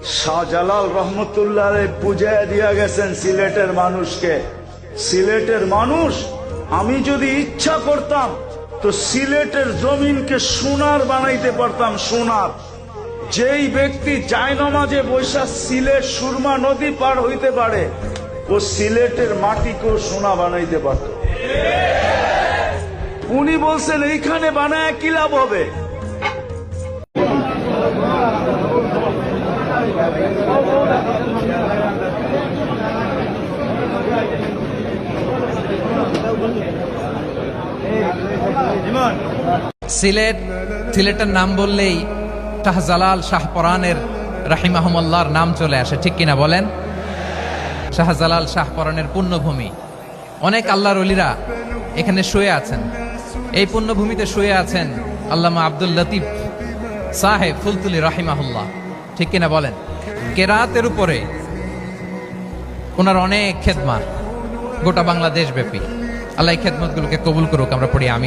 শাহজালাল রহমতুল্লাহ পূজায় দিয়া গেছেন সিলেটের মানুষকে। সিলেটের মানুষ, আমি যদি ইচ্ছা করতাম তো সিলেটের জমিনকে সোনার বানাইতে পারতাম, সোনার। যেই ব্যক্তি জায়নামাজে বৈশা সিলেট সুরমা নদী পার হইতে পারে, ও সিলেটের মাটিকেও সোনা বানাইতে পারত। উনি বলছেন এইখানে বানায় কি লাভ হবে? সিলেটের নাম বললেই শাহজালাল শাহপরানের রাহিমাহুমুল্লাহর নাম চলে আসে, ঠিক কিনা বলেন? শাহজালাল শাহপরানের পুণ্যভূমি। অনেক আল্লাহর ওলিরা এখানে শুয়ে আছেন। এই পুণ্যভূমিতে শুয়ে আছেন আল্লামা আব্দুল লতিফ সাহেব ফুলতুলি রাহিমাহুল্লাহ, ঠিক কিনা বলেন? কেরাতের উপরে ওনার অনেক খেদমত গোটা বাংলাদেশ ব্যাপী। আল্লাহ এই খেদমতগুলোকে কবুল করুক, আমরা পড়ি আমিন।